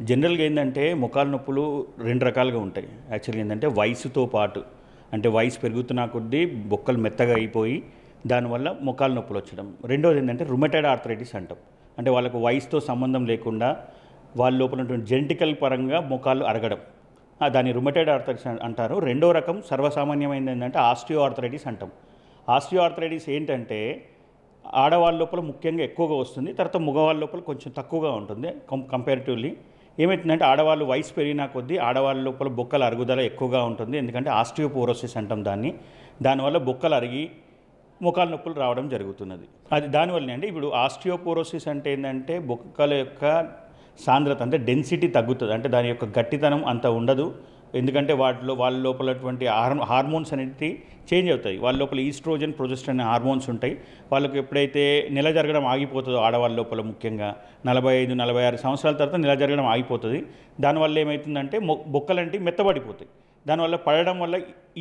జనరల్‌గా ఏందంటే మోకాళ్ళ నొప్పులు 2 రకాలుగా ఉంటాయి. యాక్చువల్‌గా ఏందంటే వయసుతో పాటు అంటే వయసు పెరుగుతున్న కొద్దీ బొక్కలు మెత్తగా అయిపోయి దానివల్ల మోకాళ్ళ నొప్పులొచ్చడం. రెండోది ఏందంటే రుమటాయిడ్ ఆర్థరైటిస్ అంటాం. అంటే వాళ్ళకు వయసుతో సంబంధం లేకుండా వాళ్ళ లోపల ఉన్నటువంటి జెనెటికల్ పరంగా మోకాళ్ళు అరగడం. దాన్ని రుమటాయిడ్ ఆర్థరైటిస్ అంటారు. రెండో రకం సర్వసామాన్యమైనది ఏందంటే ఆస్టియో ఆర్థరైటిస్ అంటాం. ఆస్టియో ఆర్థరైటిస్ ఏంటంటే ఆడవాళ్ళ లోపల ముఖ్యంగా ఎక్కువగా వస్తుంది. తర్వాత మగవాళ్ళ లోపల కొంచెం తక్కువగా ఉంటుంది కంపారిటివ్‌లీ. ఏమైతుందంటే ఆడవాళ్ళు వయసు పెరిగిన కొద్దీ ఆడవాళ్ళ లోపల బొక్కల అరుగుదల ఎక్కువగా ఉంటుంది. ఎందుకంటే ఆస్టియోపోరోసిస్ అంటాం దాన్ని. దానివల్ల బొక్కలు అరిగి మోకాళ్ళ నొప్పులు రావడం జరుగుతున్నది. అది దానివల్లనే అండి. ఇప్పుడు ఆస్టియోపోరోసిస్ అంటే ఏంటంటే బొక్కల యొక్క సాంద్రత అంటే డెన్సిటీ తగ్గుతుంది. అంటే దాని యొక్క గట్టితనం అంత ఉండదు. ఎందుకంటే వాళ్ళ లోపలటువంటి హార్మోన్స్ అనేవి చేంజ్ అవుతాయి. వాళ్ళ లోపల ఈస్ట్రోజన్, ప్రొజెస్టెరాన్ అనే హార్మోన్స్ ఉంటాయి. వాళ్ళకి ఎప్పుడైతే నెల జరగడం ఆగిపోతుందో ఆడవాళ్ళ లోపల ముఖ్యంగా 45, 46 సంవత్సరాల తర్వాత నెల జరగడం ఆగిపోతుంది. దానివల్ల ఏమవుతుందంటే బొక్కలంటివి మెత్తబడిపోతాయి. దానివల్ల పడడం వల్ల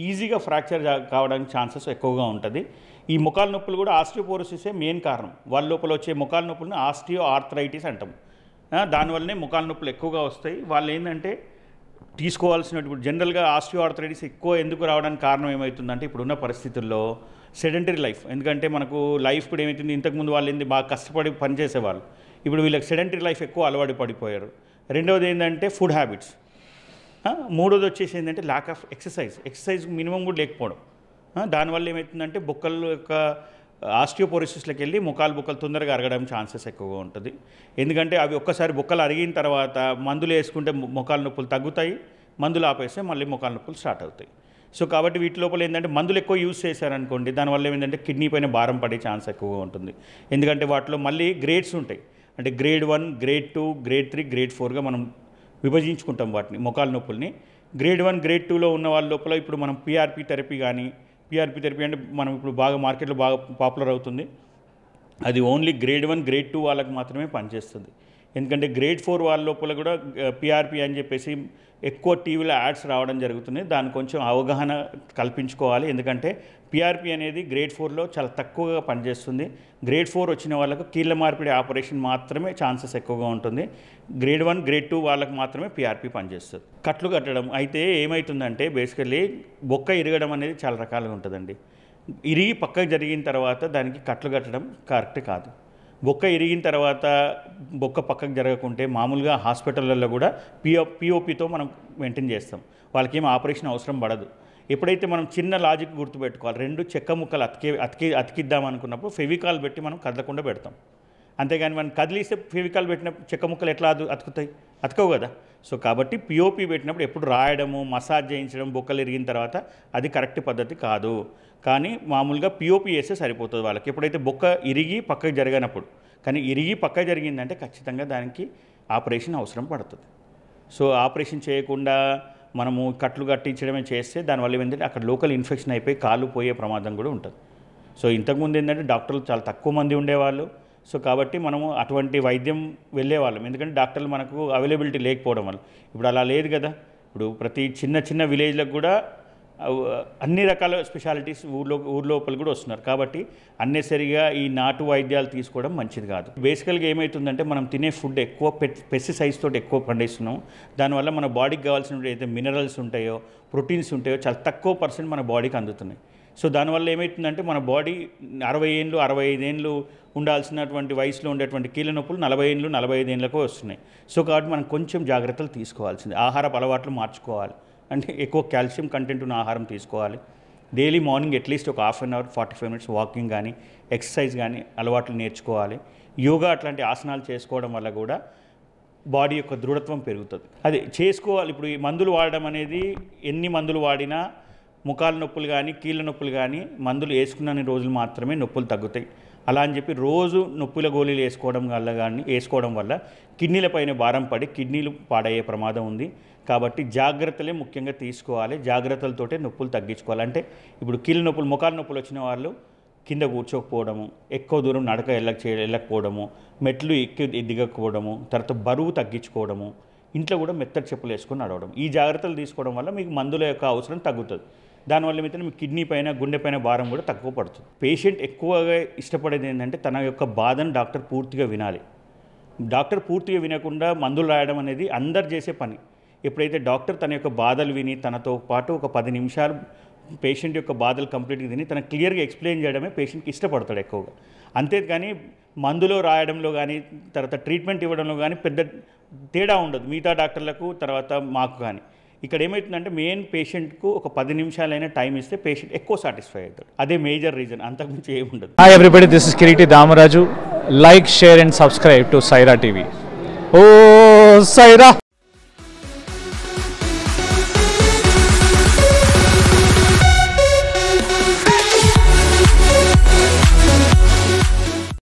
ఈజీగా ఫ్రాక్చర్ కావడానికి ఛాన్సెస్ ఎక్కువగా ఉంటుంది. ఈ మోకాళ్ళ నొప్పులు కూడా ఆస్టియోపోరోసిసే మెయిన్ కారణం. వాళ్ళ లోపల వచ్చే మోకాళ్ళ నొప్పులను ఆస్టియో ఆర్థరైటిస్ అంటాం. దానివల్లనే మోకాళ్ళ నొప్పులు ఎక్కువగా వస్తాయి. వాళ్ళు ఏంటంటే తీసుకోవాల్సినటువంటి జనరల్గా ఆస్టియో ఆర్థరైటిస్ ఎక్కువ ఎందుకు రావడానికి కారణం ఏమవుతుందంటే ఇప్పుడున్న పరిస్థితుల్లో సెడెంటరీ లైఫ్. ఎందుకంటే మనకు లైఫ్ ఇప్పుడు ఏమవుతుంది, ఇంతకుముందు వాళ్ళు ఏంది బాగా కష్టపడి పనిచేసేవాళ్ళు. ఇప్పుడు వీళ్ళకి సెడెంటరీ లైఫ్ ఎక్కువ అలవాటు పడిపోయారు. రెండవది ఏంటంటే ఫుడ్ హ్యాబిట్స్. మూడోది వచ్చేసి ఏంటంటే ల్యాక్ ఆఫ్ ఎక్సర్సైజ్ మినిమం కూడా లేకపోవడం. దానివల్ల ఏమవుతుందంటే బొక్కల యొక్క ఆస్టియోపోరోసిస్లోకి వెళ్ళి మోకాలు బొక్కలు తొందరగా అరగడం ఛాన్సెస్ ఎక్కువగా ఉంటుంది. ఎందుకంటే అవి ఒక్కసారి బొక్కలు అరిగిన తర్వాత మందులు వేసుకుంటే మోకాళ్ళ నొప్పులు తగ్గుతాయి. మందులు ఆపేస్తే మళ్ళీ మోకాళ్ళ నొప్పులు స్టార్ట్ అవుతాయి. సో కాబట్టి వీటి లోపల ఏంటంటే మందులు ఎక్కువ యూజ్ చేశారనుకోండి, దానివల్ల ఏమైందంటే కిడ్నీ పైన భారం పడే ఛాన్స్ ఎక్కువగా ఉంటుంది. ఎందుకంటే వాటిలో మళ్ళీ గ్రేడ్స్ ఉంటాయి. అంటే గ్రేడ్ 1, గ్రేడ్ 2, గ్రేడ్ 3, గ్రేడ్ 4గా మనం విభజించుకుంటాం వాటిని మోకాళ్ళ నొప్పుల్ని. గ్రేడ్ 1, గ్రేడ్ 2లో ఉన్న వాళ్ళ లోపల ఇప్పుడు మనం పీఆర్పీ థెరపీ అంటే మనం ఇప్పుడు బాగా మార్కెట్లో బాగా పాపులర్ అవుతుంది. అది ఓన్లీ గ్రేడ్ 1, గ్రేడ్ 2 వాళ్ళకి మాత్రమే పనిచేస్తుంది. ఎందుకంటే గ్రేడ్ 4 వాళ్ళ లోపల కూడా పీఆర్పీ అని చెప్పేసి ఎక్కువ టీవీలో యాడ్స్ రావడం జరుగుతుంది. దాన్ని కొంచెం అవగాహన కల్పించుకోవాలి. ఎందుకంటే పీఆర్పీ అనేది గ్రేడ్ 4లో చాలా తక్కువగా పనిచేస్తుంది. గ్రేడ్ 4 వచ్చిన వాళ్ళకు కీళ్ళ మార్పిడి ఆపరేషన్ మాత్రమే ఛాన్సెస్ ఎక్కువగా ఉంటుంది. గ్రేడ్ 1, గ్రేడ్ 2 వాళ్ళకు మాత్రమే పీఆర్పీ పనిచేస్తుంది. కట్లు కట్టడం అయితే ఏమవుతుందంటే బేసికల్లీ బొక్క ఇరగడం అనేది చాలా రకాలుగా ఉంటుందండి. ఇరిగి పక్కకు జరిగిన తర్వాత దానికి కట్లు కట్టడం కరెక్ట్ కాదు. బొక్క ఇరిగిన తర్వాత బొక్క పక్కకు జరగకుంటే మామూలుగా హాస్పిటళ్ళల్లో కూడా పిఓపితో మనం మెయింటైన్ చేస్తాం. వాళ్ళకి ఏం ఆపరేషన్ అవసరం పడదు. ఎప్పుడైతే మనం చిన్న లాజిక్ గుర్తుపెట్టుకోవాలి, 2 చెక్క ముక్కలు అతికిద్దాం అనుకున్నప్పుడు ఫెవికాల్ పెట్టి మనం కదలకుండా పెడతాం. అంతేగాని మనం కదిలిస్తే ఫెవికాల్ పెట్టిన చెక్క ముక్కలు ఎట్లా అతుకుతాయి? అతకవు కదా. సో కాబట్టి పిఓపి పెట్టినప్పుడు ఎప్పుడు రాయడము, మసాజ్ చేయించడం బొక్కలు ఇరిగిన తర్వాత అది కరెక్ట్ పద్ధతి కాదు. కానీ మామూలుగా పిఓపి వేస్తే సరిపోతుంది వాళ్ళకి. ఎప్పుడైతే బొక్క ఇరిగి పక్కకు జరగనప్పుడు. కానీ ఇరిగి పక్కకు జరిగిందంటే ఖచ్చితంగా దానికి ఆపరేషన్ అవసరం పడుతుంది. సో ఆపరేషన్ చేయకుండా మనము కట్లు కట్టించడమే చేస్తే దానివల్ల ఏంటంటే అక్కడ లోకల్ ఇన్ఫెక్షన్ అయిపోయి కాళ్ళు పోయే ప్రమాదం కూడా ఉంటుంది. సో ఇంతకుముందు ఏంటంటే డాక్టర్లు చాలా తక్కువ మంది ఉండేవాళ్ళు. సో కాబట్టి మనము అటువంటి వైద్యం వెళ్ళేవాళ్ళం. ఎందుకంటే డాక్టర్లు మనకు అవైలబిలిటీ లేకపోవడం వల్ల. ఇప్పుడు అలా లేదు కదా. ఇప్పుడు ప్రతి చిన్న విలేజ్లకు కూడా అన్ని రకాల స్పెషాలిటీస్ ఊర్లోపల కూడా వస్తున్నారు. కాబట్టి అన్నెసరిగా ఈ నాటు వైద్యాలు తీసుకోవడం మంచిది కాదు. బేసికల్గా ఏమవుతుందంటే మనం తినే ఫుడ్ ఎక్కువ పెస్టిసైడ్స్ తోటి ఎక్కువ పండిస్తున్నాం. దానివల్ల మన బాడీకి కావాల్సిన ఏదైతే మినరల్స్ ఉంటాయో, ప్రోటీన్స్ ఉంటాయో చాలా తక్కువ % మన బాడీకి అందుతున్నాయి. సో దానివల్ల ఏమవుతుందంటే మన బాడీ 60 ఏళ్ళు 65 ఏళ్ళు ఉండాల్సినటువంటి వయసులో ఉండేటువంటి కీళ్ళ నొప్పులు 40 ఏళ్ళు 45 ఏళ్ళకు వస్తున్నాయి. సో కాబట్టి మనం కొంచెం జాగ్రత్తలు తీసుకోవాల్సింది. ఆహారపు అలవాట్లు మార్చుకోవాలి. అంటే ఎక్కువ కాల్షియం కంటెంట్ ఉన్న ఆహారం తీసుకోవాలి. డైలీ మార్నింగ్ అట్లీస్ట్ ఒక half an hour 45 minutes walking కానీ ఎక్సర్సైజ్ కానీ అలవాట్లు నేర్చుకోవాలి. యోగా అట్లాంటి ఆసనాలు చేసుకోవడం వల్ల కూడా బాడీ యొక్క దృఢత్వం పెరుగుతుంది. అది చేసుకోవాలి. ఇప్పుడు ఈ మందులు వాడడం అనేది ఎన్ని మందులు వాడినా ముఖాల నొప్పులు కానీ కీళ్ళ నొప్పులు కానీ మందులు వేసుకున్న రోజులు మాత్రమే నొప్పులు తగ్గుతాయి. అలా అని చెప్పి రోజు నొప్పుల గోళీలు వేసుకోవడం వల్ల కిడ్నీలపైన భారం పడి కిడ్నీలు పాడయ్యే ప్రమాదం ఉంది. కాబట్టి జాగ్రత్తలే ముఖ్యంగా తీసుకోవాలి. జాగ్రత్తలతోటే నొప్పులు తగ్గించుకోవాలి. అంటే ఇప్పుడు కీళ్ళ నొప్పులు ముఖాల నొప్పులు వచ్చిన వాళ్ళు కింద కూర్చోకపోవడము, ఎక్కువ దూరం నడక వెళ్ళకపోవడము, మెట్లు ఎక్కి దిగకపోవడము, తర్వాత బరువు తగ్గించుకోవడము, ఇంట్లో కూడా మెత్తటి చెప్పులు వేసుకొని నడవడం. ఈ జాగ్రత్తలు తీసుకోవడం వల్ల మీకు మందుల యొక్క అవసరం తగ్గుతుంది. దానివల్ల ఏమైతే మీ కిడ్నీ పైన గుండె పైన భారం కూడా తక్కువ పడుతుంది. పేషెంట్ ఎక్కువగా ఇష్టపడేది ఏంటంటే తన యొక్క బాధను డాక్టర్ పూర్తిగా వినాలి. డాక్టర్ పూర్తిగా వినకుండా మందులు రాయడం అనేది అందరు చేసే పని. ఎప్పుడైతే డాక్టర్ తన యొక్క బాధలు విని తనతో పాటు ఒక 10 నిమిషాలు పేషెంట్ యొక్క బాధలు కంప్లీట్గా విని తనకు క్లియర్గా ఎక్స్ప్లెయిన్ చేయడమే పేషెంట్కి ఇష్టపడతాడు ఎక్కువగా. అంతేగాని మందులో రాయడంలో కానీ తర్వాత ట్రీట్మెంట్ ఇవ్వడంలో కానీ పెద్ద తేడా ఉండదు మిగతా డాక్టర్లకు తర్వాత మాకు కానీ. ఇక్కడ ఏమవుతుందంటే మెయిన్ పేషెంట్కు ఒక 10 నిమిషాలైనా టైం ఇస్తే పేషెంట్ ఎక్కువ సాటిస్ఫై అవుతాడు. అదే మేజర్ రీజన్, అంతకుమించి ఏముండదు. Hi everybody, this is Kiriti Damaraju. Like, share and subscribe to Saira TV. Oh, Saira!